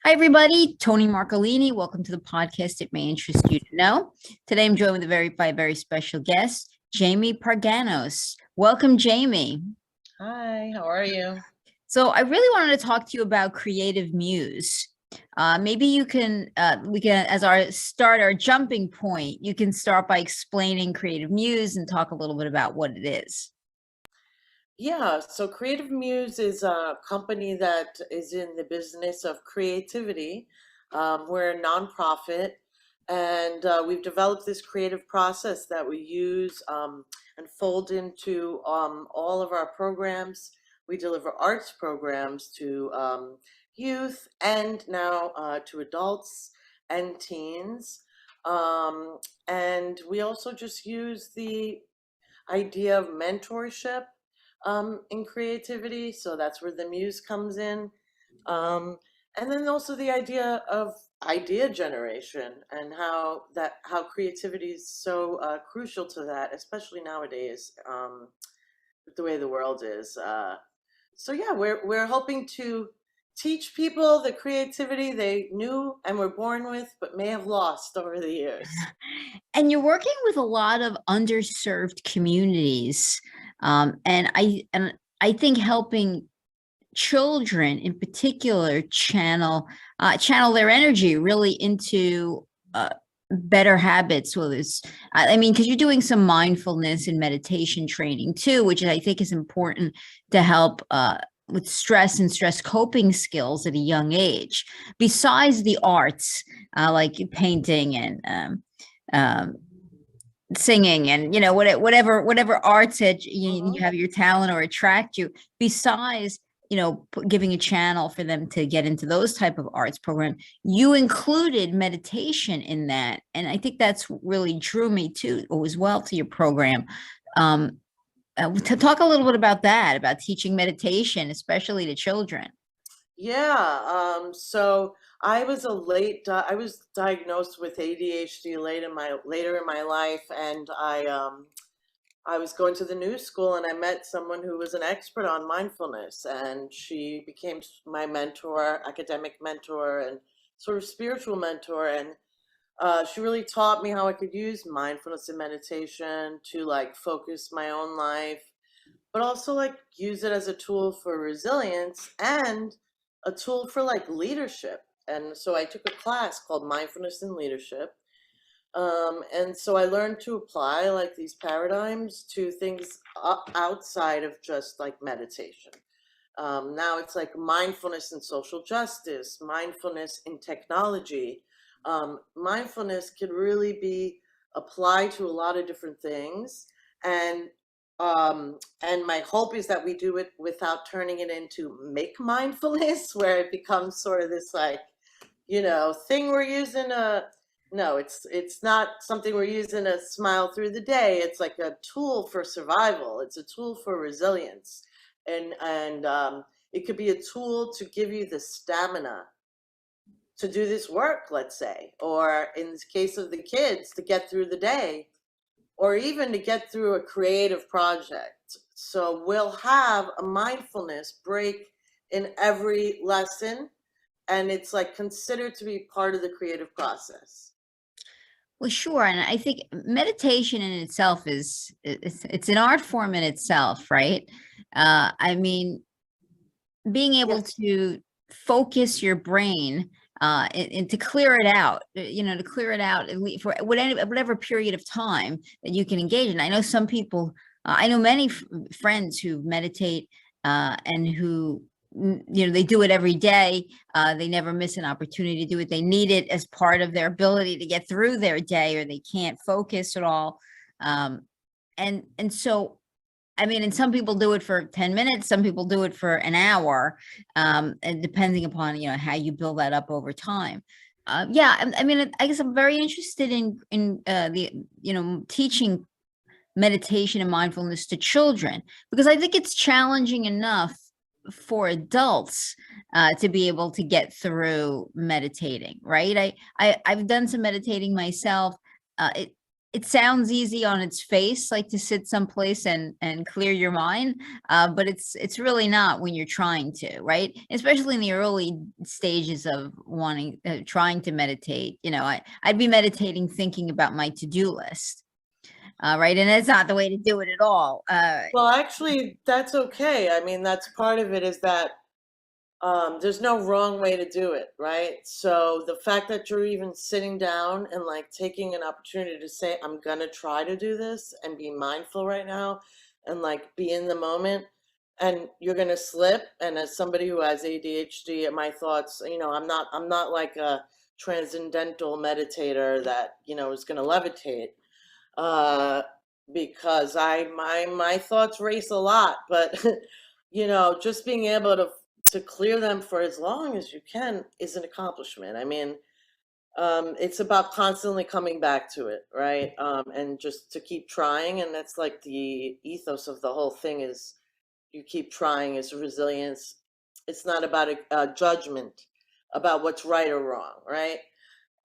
Hi, everybody. Tony Marcolini. Welcome to the podcast. It may interest you to know. Today, I'm joined with by a very special guest, Jamie Parganos. Welcome, Jamie. Hi, how are you? So, I really wanted to talk to you about Creative Muse. Maybe we can, as our jumping point, you can start by explaining Creative Muse and talk a little bit about what it is. Yeah, so Creative Muse is a company that is in the business of creativity. We're a nonprofit, and we've developed this creative process that we use and fold into all of our programs. We deliver arts programs to youth and now to adults and teens. And we also just use the idea of mentorship in creativity. So that's where the muse comes in. Um, and then also the idea of idea generation and how creativity is so crucial to that, especially nowadays with the way the world is. So yeah, we're hoping to teach people the creativity they knew and were born with, but may have lost over the years. And you're working with a lot of underserved communities, and I think helping children in particular channel their energy really into better habits. Well, it's I mean, because you're doing some mindfulness and meditation training too, which I think is important to help with stress and stress coping skills at a young age, besides the arts, like painting and um, singing and whatever arts that you Mhm. have your talent or attract you, besides giving a channel for them to get into those type of arts program. You included meditation in that, and I think that's really drew me to as well to your program. To talk a little bit about that, about teaching meditation, especially to children. Yeah, so I was diagnosed with ADHD later in my life, and I was going to the new school and I met someone who was an expert on mindfulness, and she became my mentor, academic mentor, and sort of spiritual mentor. And she really taught me how I could use mindfulness and meditation to like focus my own life, but also like use it as a tool for resilience and a tool for like leadership. And so I took a class called Mindfulness and Leadership. And so I learned to apply like these paradigms to things outside of just like meditation. Now it's like mindfulness in social justice, mindfulness in technology. Mindfulness can really be applied to a lot of different things. And and my hope is that we do it without turning it into make mindfulness, where it becomes sort of this like, thing we're using no, it's not something we're using to smile through the day. It's like a tool for survival. It's a tool for resilience. And it could be a tool to give you the stamina to do this work, let's say, or in the case of the kids, to get through the day, or even to get through a creative project. So we'll have a mindfulness break in every lesson, and it's like considered to be part of the creative process. Well, sure, and I think meditation in itself it's an art form in itself, right? I mean, being able Yes. to focus your brain and to clear it out, to clear it out for whatever period of time that you can engage in. I know some people, I know many friends who meditate and who, they do it every day. They never miss an opportunity to do it. They need it as part of their ability to get through their day, or they can't focus at all. And so I mean, and some people do it for 10 minutes, some people do it for an hour, and depending upon, how you build that up over time. Yeah, I mean, I guess I'm very interested in the, teaching meditation and mindfulness to children, because I think it's challenging enough for adults to be able to get through meditating, right? I've done some meditating myself. it sounds easy on its face, like to sit someplace and clear your mind, but it's really not when you're trying to, right? Especially in the early stages of wanting, trying to meditate. I'd be meditating thinking about my to-do list, right? And that's not the way to do it at all. Well, actually, that's okay. I mean, that's part of it is that there's no wrong way to do it, right? So the fact that you're even sitting down and like taking an opportunity to say, I'm gonna try to do this and be mindful right now and like be in the moment, and you're gonna slip. And as somebody who has ADHD, my thoughts, I'm not like a transcendental meditator that, is gonna levitate. Uh, because my thoughts race a lot, but just being able to clear them for as long as you can is an accomplishment. I mean, it's about constantly coming back to it, right? And just to keep trying, and that's like the ethos of the whole thing is you keep trying is resilience. It's not about a judgment about what's right or wrong, right?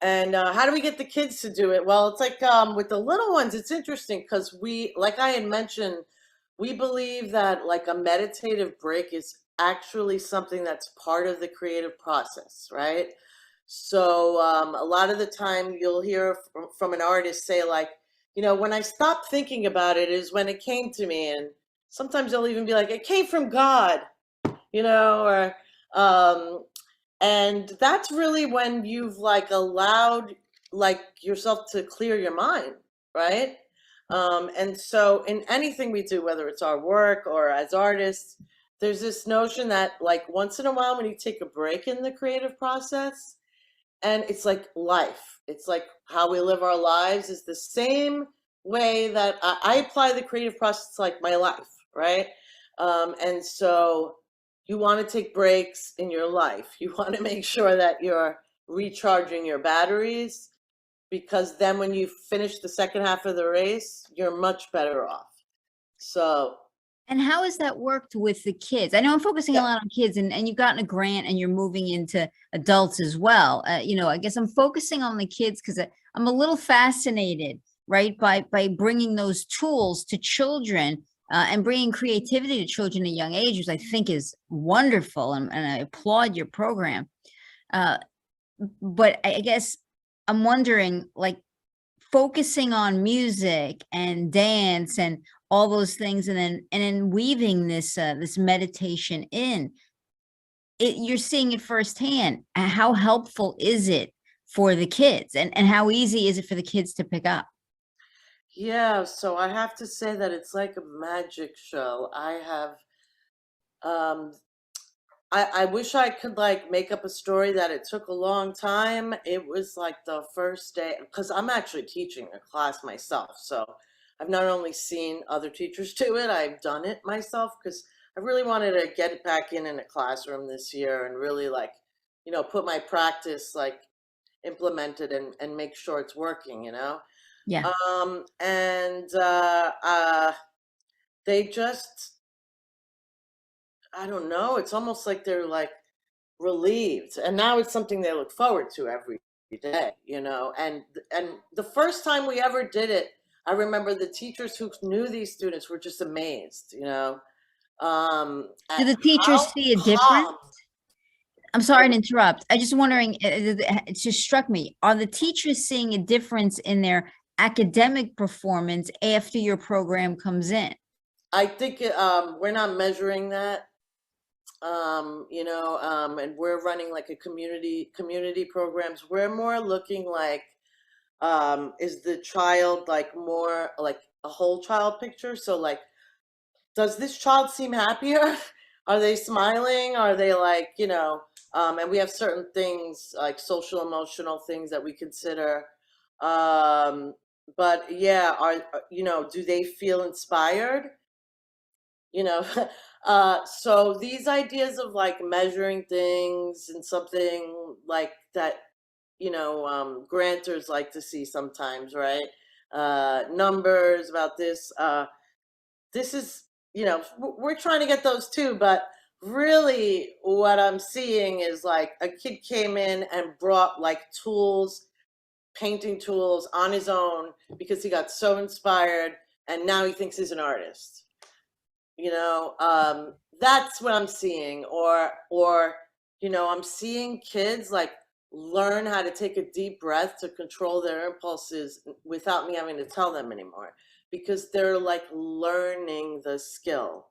And how do we get the kids to do it? Well, it's like with the little ones, it's interesting because like I had mentioned, we believe that like a meditative break is actually something that's part of the creative process, right? So a lot of the time you'll hear from an artist say like, when I stopped thinking about it is when it came to me. And sometimes they'll even be like, it came from God, or um, and that's really when you've like allowed like yourself to clear your mind, right? And so in anything we do, whether it's our work or as artists, there's this notion that like once in a while when you take a break in the creative process, and it's like life, it's like how we live our lives is the same way that I apply the creative process to like my life, right? And so you want to take breaks in your life. You want to make sure that you're recharging your batteries, because then when you finish the second half of the race, you're much better off. So, And how has that worked with the kids? I know I'm focusing a yeah. lot on kids, and you've gotten a grant and you're moving into adults as well. I guess I'm focusing on the kids because I'm a little fascinated, right, by bringing those tools to children, and bringing creativity to children at young ages, I think is wonderful, and I applaud your program. Uh, but I guess I'm wondering, like, focusing on music and dance and all those things, and then weaving this meditation in it, you're seeing it firsthand. How helpful is it for the kids, and how easy is it for the kids to pick up? Yeah, so I have to say that it's like a magic show. Um, I wish I could like make up a story that it took a long time. It was like the first day, because I'm actually teaching a class myself. So I've not only seen other teachers do it, I've done it myself because I really wanted to get it back in a classroom this year and really like, put my practice, like implement it and make sure it's working, Yeah. And they just, I don't know, it's almost like they're like relieved, and now it's something they look forward to every day, and the first time we ever did it, I remember the teachers who knew these students were just amazed, Do at the teachers how see a difference? calm. I'm sorry to interrupt. I just wondering, it just struck me. Are the teachers seeing a difference in their academic performance after your program comes in? I think we're not measuring that, and we're running like a community programs. We're more looking like, is the child like more like a whole child picture? So like, does this child seem happier? Are they smiling? Are they like, and we have certain things like social emotional things that we consider. Um, but yeah, do they feel inspired? You know, so these ideas of like measuring things and something like that, grantors like to see sometimes, right? Numbers about this. This is, we're trying to get those too, but really what I'm seeing is like a kid came in and brought like tools painting tools on his own because he got so inspired and now he thinks he's an artist. That's what I'm seeing. Or I'm seeing kids like learn how to take a deep breath to control their impulses without me having to tell them anymore, because they're like learning the skill,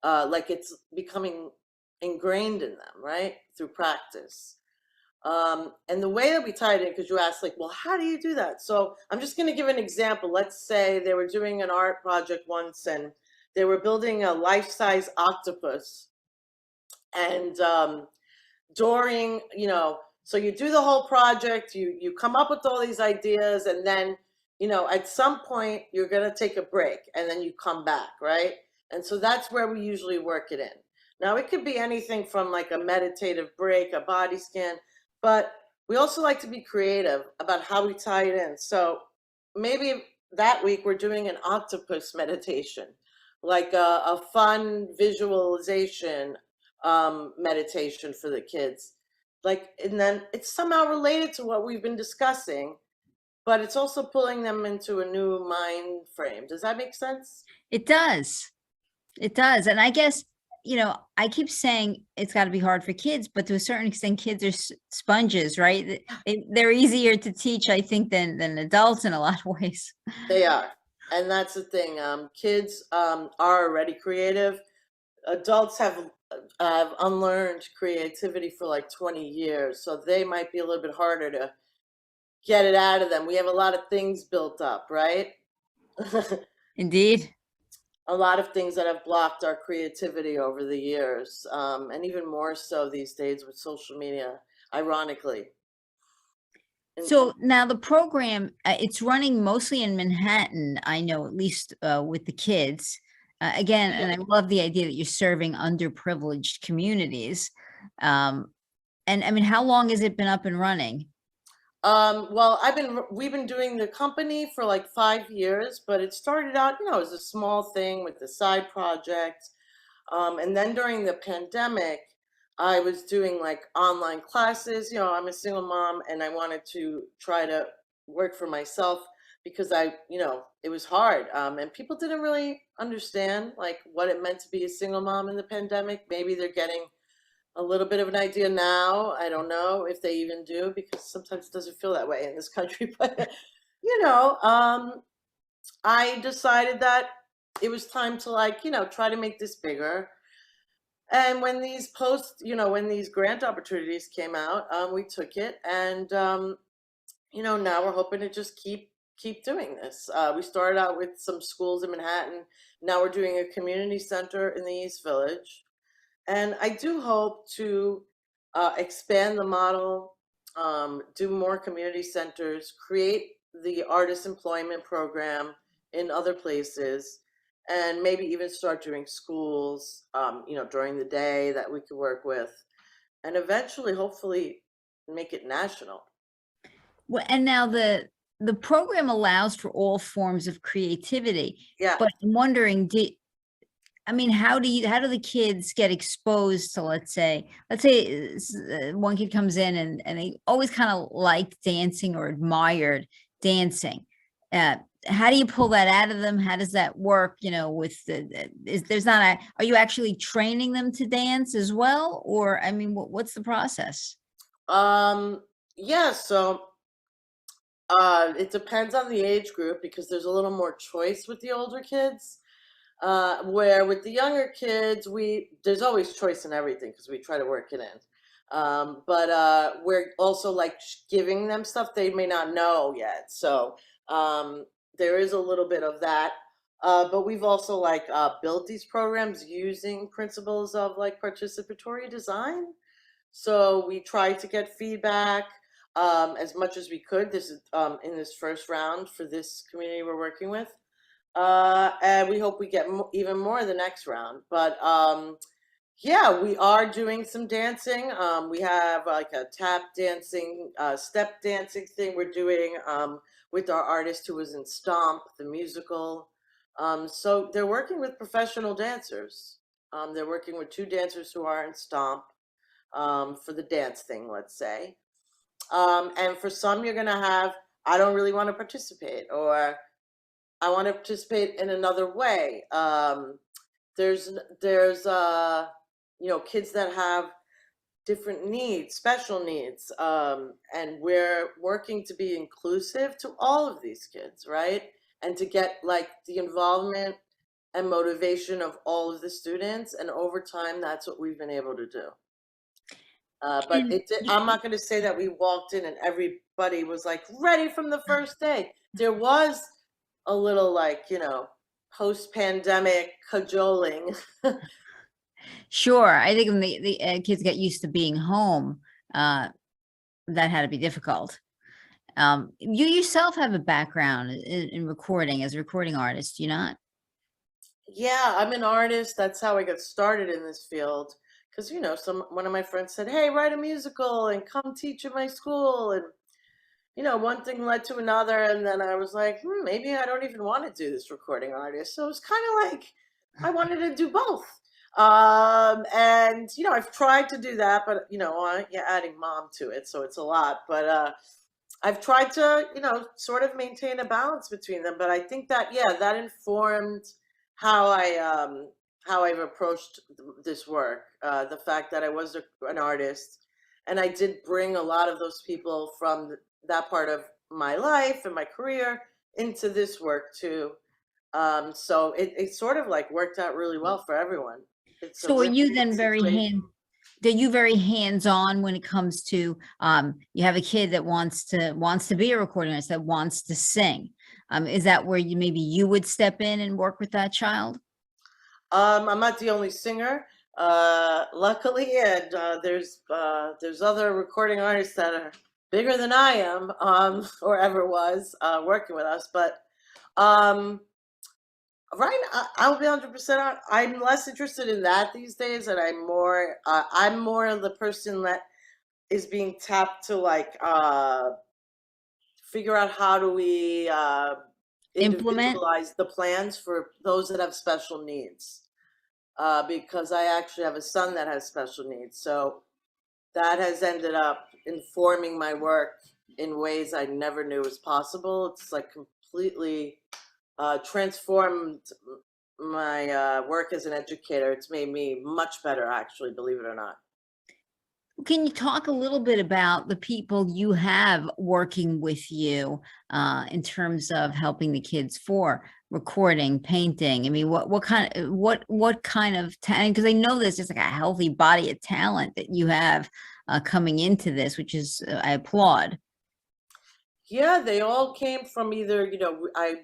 like it's becoming ingrained in them, right, through practice. And the way that we tie it in, because you asked, like, well, how do you do that? So I'm just going to give an example. Let's say they were doing an art project once and they were building a life-size octopus. And during, so you do the whole project, you come up with all these ideas, and then, at some point you're going to take a break and then you come back, right? And so that's where we usually work it in. Now, it could be anything from like a meditative break, a body scan, but we also like to be creative about how we tie it in. So maybe that week we're doing an octopus meditation, like a fun visualization meditation for the kids. Like, and then it's somehow related to what we've been discussing, but it's also pulling them into a new mind frame. Does that make sense? It does. It does. And I guess, I keep saying it's got to be hard for kids, but to a certain extent, kids are sponges, right? They're easier to teach, I think, than adults in a lot of ways. They are. And that's the thing. Kids are already creative. Adults have unlearned creativity for like 20 years, so they might be a little bit harder to get it out of them. We have a lot of things built up, right? Indeed. A lot of things that have blocked our creativity over the years, and even more so these days with social media, ironically. So now the program, it's running mostly in Manhattan, I know, at least with the kids. Again, and I love the idea that you're serving underprivileged communities. And I mean, how long has it been up and running? Well, we've been doing the company for like 5 years, but it started out, as a small thing with the side project. And then during the pandemic, I was doing like online classes. I'm a single mom and I wanted to try to work for myself because it was hard. And people didn't really understand like what it meant to be a single mom in the pandemic. Maybe they're getting a little bit of an idea now. I don't know if they even do, because sometimes it doesn't feel that way in this country. But, I decided that it was time to like, try to make this bigger. And when these when these grant opportunities came out, we took it, and now we're hoping to just keep doing this. We started out with some schools in Manhattan. Now we're doing a community center in the East Village, and I do hope to expand the model, do more community centers, create the artist employment program in other places, and maybe even start doing schools, during the day that we could work with, and eventually, hopefully, make it national. Well, and now the program allows for all forms of creativity. Yeah. But I'm wondering, I mean, how do the kids get exposed to, let's say one kid comes in and they always kind of liked dancing or admired dancing. How do you pull that out of them? How does that work? With are you actually training them to dance as well? Or, I mean, what's the process? Yeah, so it depends on the age group because there's a little more choice with the older kids. Where with the younger kids, there's always choice in everything because we try to work it in. But we're also like giving them stuff they may not know yet. So there is a little bit of that. But we've also like built these programs using principles of like participatory design. So we try to get feedback as much as we could. This is in this first round for this community we're working with. And we hope we get even more the next round. But yeah, we are doing some dancing. We have like a tap dancing, step dancing thing we're doing with our artist who was in Stomp, the musical. So they're working with professional dancers. They're working with two dancers who are in Stomp for the dance thing, let's say. And for some, you're going to have I don't really want to participate, or I want to participate in another way. There's kids that have different needs, special needs, and we're working to be inclusive to all of these kids, right? And to get like the involvement and motivation of all of the students, and over time, that's what we've been able to do. But And I'm not going to say that we walked in and everybody was like ready from the first day. There was a little like, post-pandemic cajoling. sure, I think when the kids get used to being home, uh, that had to be difficult. You yourself have a background in recording as a recording artist, do you not? Yeah, I'm an artist. That's how I got started in this field. Because, one of my friends said, "Hey, write a musical and come teach at my school." And, one thing led to another. And then I was like, maybe I don't even want to do this recording artist. So it was kind of like I wanted to do both. And, I've tried to do that, but, yeah, adding mom to it. So it's a lot. But I've tried to, sort of maintain a balance between them. But I think that, yeah, that informed how how I've approached this work. The fact that I was an artist, and I did bring a lot of those people from that part of my life and my career into this work too. So it sort of like worked out really well for everyone. It's a So are you win-win then situation. are you very hands-on when it comes to, you have a kid that wants to be a recording artist, that wants to sing? Is that where maybe you would step in and work with that child? I'm not the only singer, luckily, and there's other recording artists that are bigger than I am, or ever was, working with us. But um, right, I'll be 100%. I'm less interested in that these days, and I'm more of the person that is being tapped to like figure out how do we Implement? individualize the plans for those that have special needs. Because I actually have a son that has special needs. So that has ended up informing my work in ways I never knew was possible. It's like completely transformed my work as an educator. It's made me much better, actually, believe it or not. Can you talk a little bit about the people you have working with you, in terms of helping the kids for recording, painting? I mean, what kind of talent? Because I know there's just like a healthy body of talent that you have coming into this, which is I applaud. Yeah, they all came from either,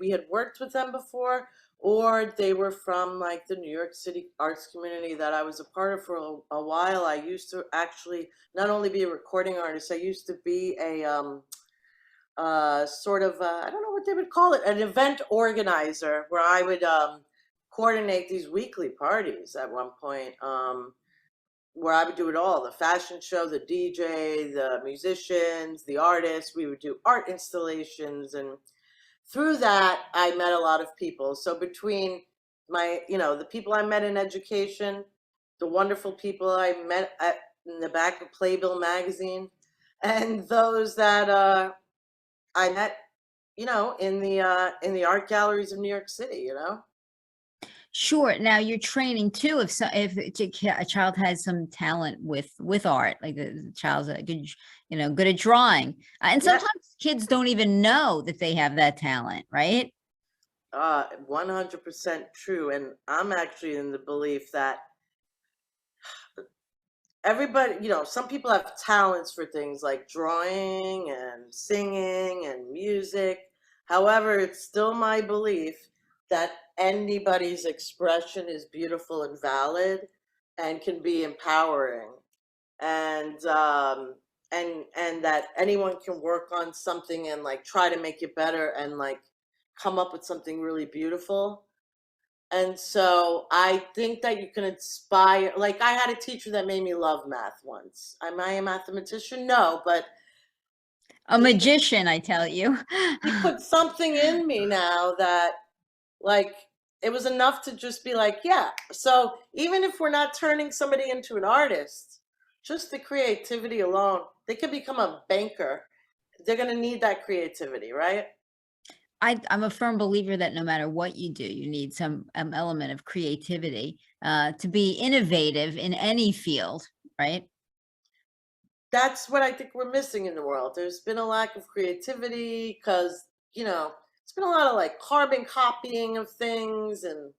we had worked with them before, or they were from like the New York City arts community that I was a part of for a while. I used to actually not only be a recording artist, I used to be a sort of I don't know what they would call it, an event organizer, where I would coordinate these weekly parties at one point. Where I would do it all, the fashion show, the DJ, the musicians, the artists. We would do art installations. And through that, I met a lot of people. So between the people I met in education, the wonderful people I met in the back of Playbill magazine, and those that I met, in the art galleries of New York City. Sure. Now you're training too. If a child has some talent with art, like the child's a good, good at drawing, and Yeah, sometimes kids don't even know that they have that talent, right? 100% true. And I'm actually in the belief that everybody, some people have talents for things like drawing and singing and music. However, it's still my belief that anybody's expression is beautiful and valid and can be empowering. And and that anyone can work on something and like try to make it better and like come up with something really beautiful. And so I think that you can inspire. Like I had a teacher that made me love math once. Am I a mathematician? No, but A he magician, I tell you. he put something in me now that like it was enough to just be like, yeah. So even if we're not turning somebody into an artist, just the creativity alone, they could become a banker. they're going to need that creativity, right? I'm a firm believer that no matter what you do, you need some element of creativity to be innovative in any field, right? That's what I think we're missing in the world. There's been a lack of creativity because, it's been a lot of like carbon copying of things and,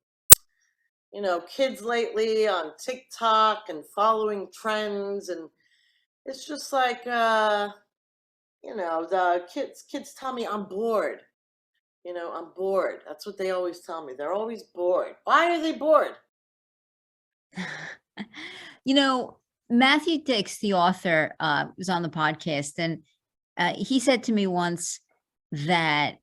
kids lately on TikTok and following trends. And it's just like, the kids tell me I'm bored. I'm bored. That's what they always tell me. They're always bored. Why are they bored? You know, Matthew Dix, the author, was on the podcast, and he said to me once that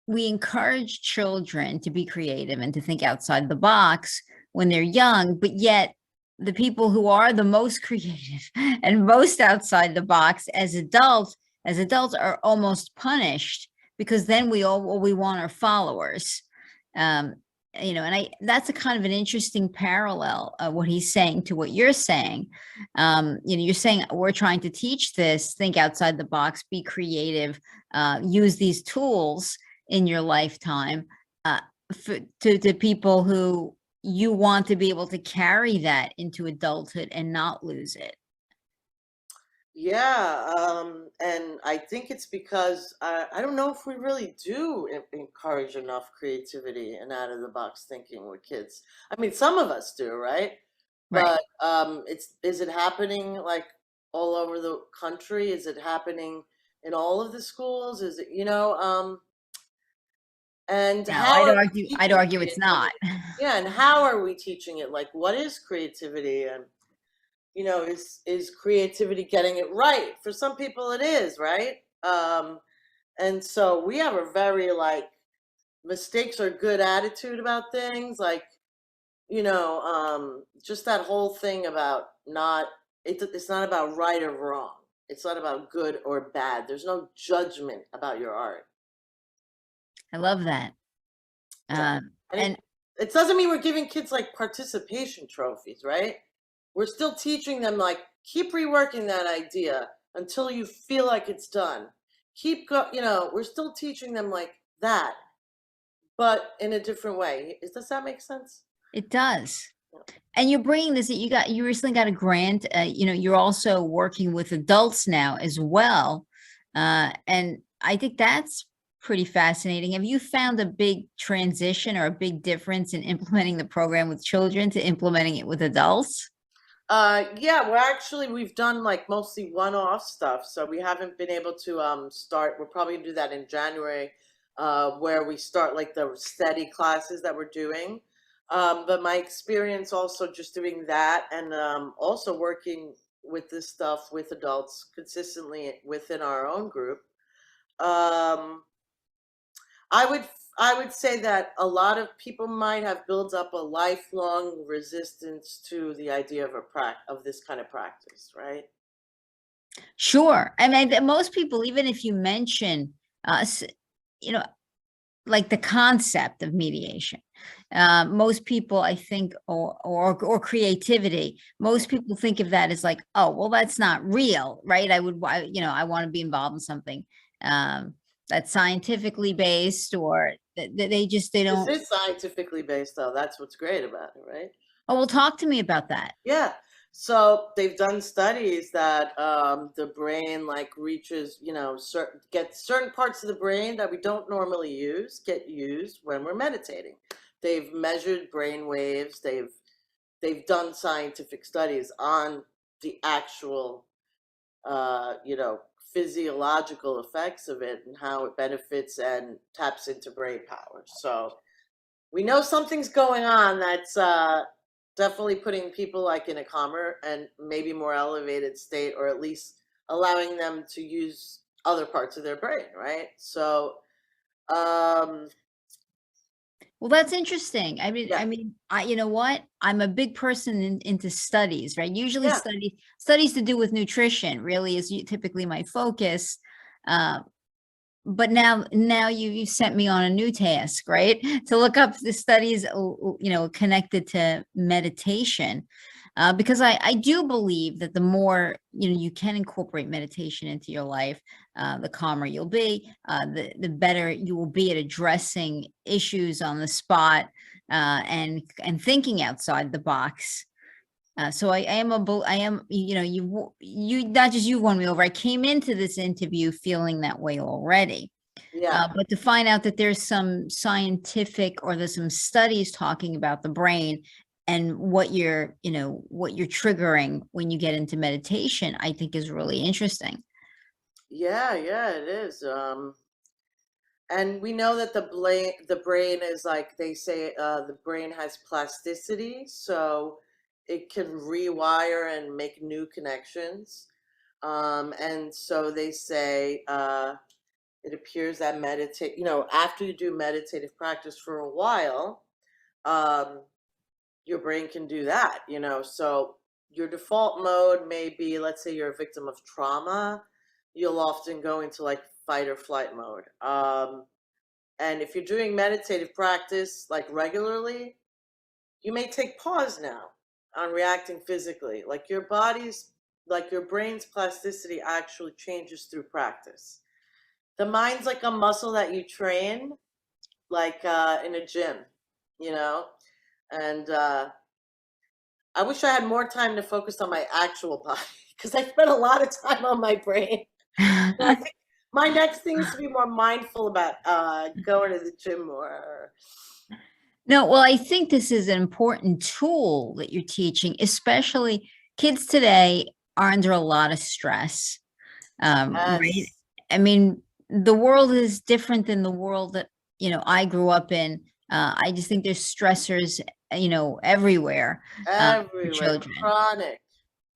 we encourage children to be creative and to think outside the box when they're young, but yet the people who are the most creative and most outside the box as adults are almost punished because then all we want are followers. Um, and that's a kind of an interesting parallel, what he's saying to what you're saying. You're saying we're trying to teach this, think outside the box, be creative, use these tools in your lifetime to people who you want to be able to carry that into adulthood and not lose it. Yeah, and I think it's because I don't know if we really do encourage enough creativity and out of the box thinking with kids. I mean, some of us do, right? Right. But is it happening like all over the country? Is it happening in all of the schools? Is it, and No, how I'd are we argue, I'd teaching argue it's not. creativity? Yeah, and how are we teaching it? Like, what is creativity? And is creativity getting it right? For some people, it is, right? And so we have a very like mistakes are good attitude about things, like just that whole thing about it's not about right or wrong. It's not about good or bad. There's no judgment about your art. I love that. Yeah. And And it doesn't mean we're giving kids like participation trophies, right? We're still teaching them like keep reworking that idea until you feel like it's done. We're still teaching them like that, but in a different way. Does that make sense? it does. And you're bringing this, you recently got a grant, you're also working with adults now as well. And I think that's pretty fascinating. Have you found a big transition or a big difference in implementing the program with children to implementing it with adults? Yeah, we've done like mostly one-off stuff, so we haven't been able to start. We're probably gonna do that in January, where we start like the steady classes that we're doing. But my experience also just doing that and also working with this stuff with adults consistently within our own group. Um, I would I would say that a lot of people might have built up a lifelong resistance to the idea of of this kind of practice, right? Sure. I mean, most people, even if you mention, you know, like the concept of mediation, most people, I think, or creativity, most people think of that as like, oh, well, that's not real, right? I want to be involved in something um, that's scientifically based, or they This don't. is scientifically based, though. That's what's great about it, right? Oh, well, talk to me about that. Yeah. So they've done studies that the brain like reaches, certain parts of the brain that we don't normally use get used when we're meditating. They've measured brain waves. They've done scientific studies on the actual, uh, you know, physiological effects of it and how it benefits and taps into brain power. So we know something's going on that's definitely putting people like in a calmer and maybe more elevated state, or at least allowing them to use other parts of their brain, right? So, um, Well, that's interesting. I mean, yeah, you know what? I'm a big person into studies, right? Usually yeah. studies to do with nutrition really is typically my focus. Uh, but now you sent me on a new task, right? To look up the studies, connected to meditation. because I do believe that the more you can incorporate meditation into your life, the calmer you'll be, the better you will be at addressing issues on the spot, and thinking outside the box. So I am I am, you not just you won me over. I came into this interview feeling that way already. Yeah. But to find out that there's some scientific, or there's some studies talking about the brain and what you're triggering when you get into meditation, I think is really interesting. Yeah, yeah, it is. And we know that the brain is like they say, the brain has plasticity, so it can rewire and make new connections. And so they say, it appears that after you do meditative practice for a while, um, your brain can do that. So your default mode may be, let's say you're a victim of trauma, you'll often go into like fight or flight mode. And if you're doing meditative practice like regularly, you may take pause now on reacting physically. Like your brain's plasticity actually changes through practice. The mind's like a muscle that you train, like in a gym, you know? And I wish I had more time to focus on my actual body because I spent a lot of time on my brain. So I think my next thing is to be more mindful about going to the gym more. No, well, I think this is an important tool that you're teaching, especially kids today are under a lot of stress. Right? Yes, I mean, the world is different than the world that, I grew up in. I just think there's stressors, everywhere, for everywhere, children. chronic.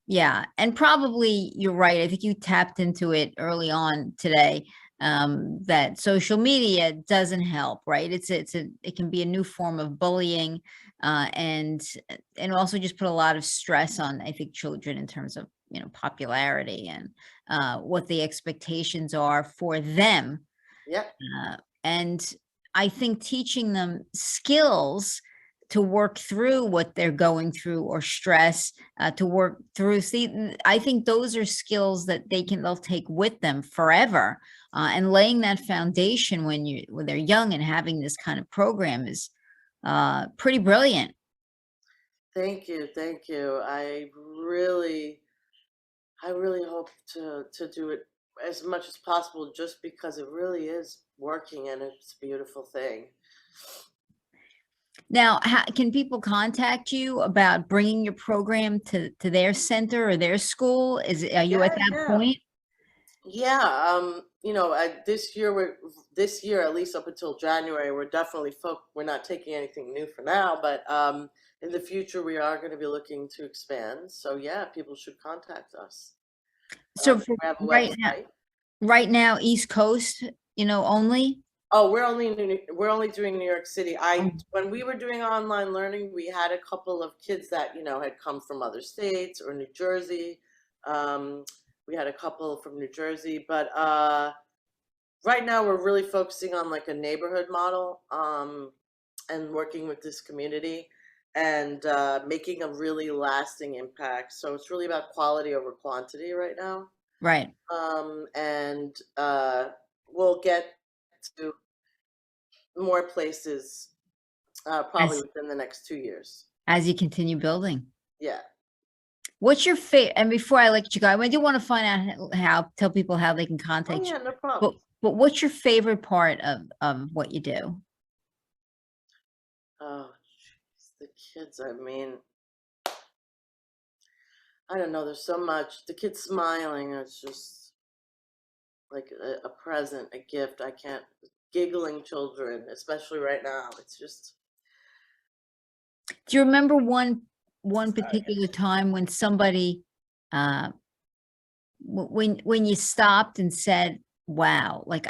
Yeah, and probably you're right. I think you tapped into it early on today, that social media doesn't help, right? It can be a new form of bullying, and also just put a lot of stress on, I think, children in terms of, popularity, and what the expectations are for them. Yep. And I think teaching them skills to work through what they're going through, or stress, to work through. See, I think those are skills that they'll take with them forever. And laying that foundation when they're young, and having this kind of program is pretty brilliant. Thank you, thank you. I really hope to do it as much as possible, just because it really is working and it's a beautiful thing. Now, can people contact you about bringing your program to their center or their school? Are you at Yeah, that yeah. point? Yeah, this year, at least up until January, we're not taking anything new for now, but in the future we are going to be looking to expand. So yeah, people should contact us. So for We have a right website. now, East Coast, only? Oh, we're only doing New York City. When we were doing online learning, we had a couple of kids that, had come from other states or New Jersey. Um, we had a couple from New Jersey, but right now we're really focusing on like a neighborhood model, and working with this community, and making a really lasting impact. So it's really about quality over quantity right now. Right. And we'll get to more places, probably As within the next 2 years. as you continue building. Yeah. What's your favorite? And before I let you go, I do want to find out tell people how they can Oh contact you. yeah, no problem. But what's your favorite part of what you do? Oh, jeez, the kids. I mean, I don't know. There's so much. The kids smiling. It's just like a present, a gift. I can't. Giggling children, especially right now. It's just. Do you remember one Sorry. particular time when somebody, uh, when you stopped and said, "Wow, like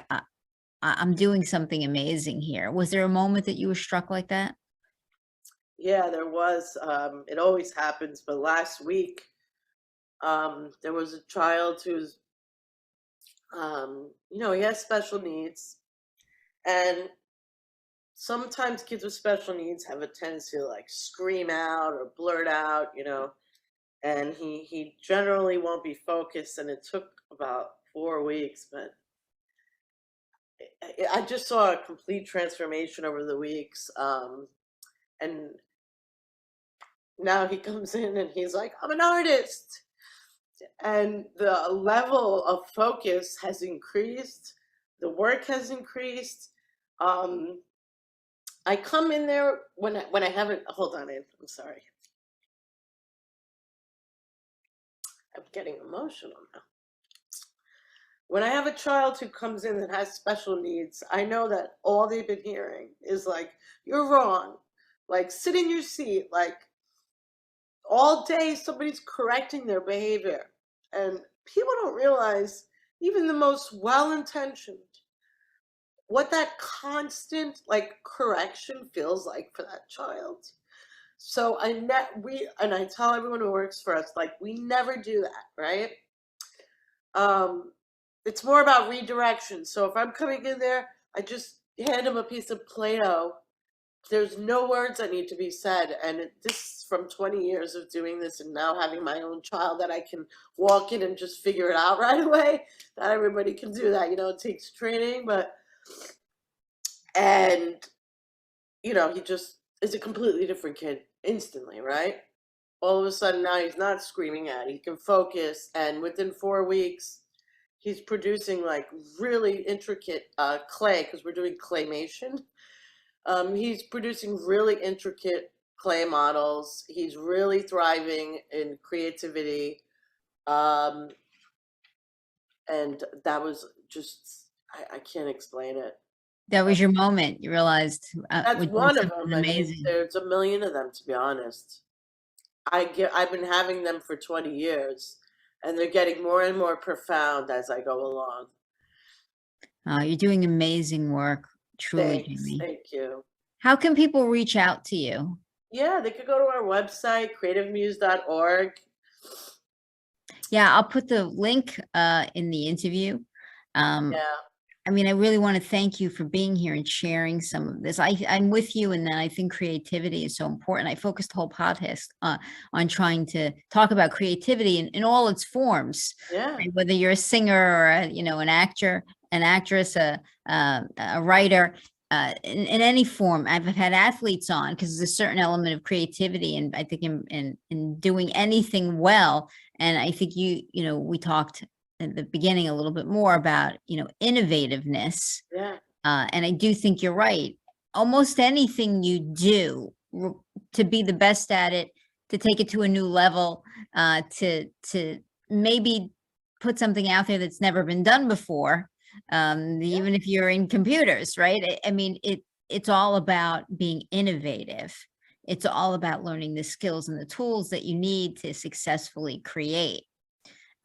I'm doing something amazing here." Was there a moment that you were struck like that? Yeah, there was. It always happens, but last week, there was a child who's, he has special needs, and sometimes kids with special needs have a tendency to like scream out or blurt out. and he generally won't be focused, and it took about 4 weeks, but I just saw a complete transformation over the weeks. And now he comes in and he's like, I'm an artist. And the level of focus has increased, the work has increased. Um, I come in there when I haven't, hold on, I'm sorry. I'm getting emotional now. When I have a child who comes in that has special needs, I know that all they've been hearing is like, you're wrong. Like, sit in your seat. Like, all day somebody's correcting their behavior. And people don't realize, even the most well-intentioned, what that constant like correction feels like for that child. So I tell everyone who works for us, like, we never do that, right? It's more about redirection. So if I'm coming in there, I just hand them a piece of Play-Doh. There's no words that need to be said. And this is from 20 years of doing this and now having my own child, that I can walk in and just figure it out right away. Not everybody can do that. It takes training, and he just is a completely different kid instantly, right? All of a sudden now he's not screaming at, he can focus. And within 4 weeks, he's producing like really intricate clay, because we're doing claymation. He's producing really intricate clay models. He's really thriving in creativity. And that was just, I can't explain it. That was your moment. You realized That's we're doing one of something them. I mean, amazing. there's a million of them, to be honest. I've been having them for 20 years, and they're getting more and more profound as I go along. You're doing amazing work, truly, Thanks. Jamie. Thank you. How can people reach out to you? Yeah, they could go to our website, creativemuse.org. Yeah, I'll put the link in the interview. Yeah. I mean, I really want to thank you for being here and sharing some of this. I'm with you, and then I think creativity is so important. I focused the whole podcast on trying to talk about creativity in all its forms. Yeah. Right? Whether you're a singer or an actor, an actress, a writer, in any form. I've had athletes on because there's a certain element of creativity, and I think in doing anything well. And I think we talked at the beginning a little bit more about innovativeness. Yeah. And I do think you're right. Almost anything you do to be the best at it, to take it to a new level, to maybe put something out there that's never been done before. Even if you're in computers, right? I mean, it's all about being innovative. It's all about learning the skills and the tools that you need to successfully create.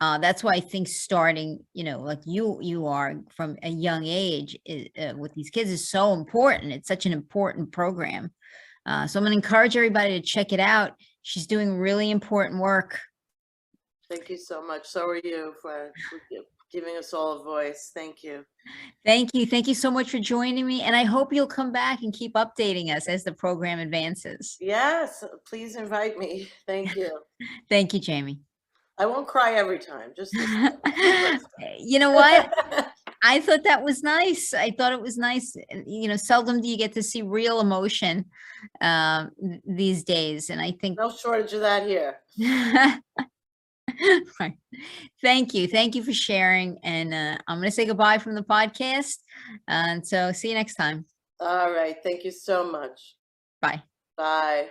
That's why I think starting, like you are from a young age with these kids is so important. It's such an important program. So I'm going to encourage everybody to check it out. She's doing really important work. Thank you so much. So are you for giving us all a voice. Thank you. Thank you. Thank you so much for joining me. And I hope you'll come back and keep updating us as the program advances. Yes, please invite me. Thank you. Thank you, Jamie. I won't cry every time. Just you know what? I thought that was nice. I thought it was nice. Seldom do you get to see real emotion these days. And I think no shortage of that here. Right. Thank you. Thank you for sharing. And I'm going to say goodbye from the podcast. And so see you next time. All right. Thank you so much. Bye. Bye.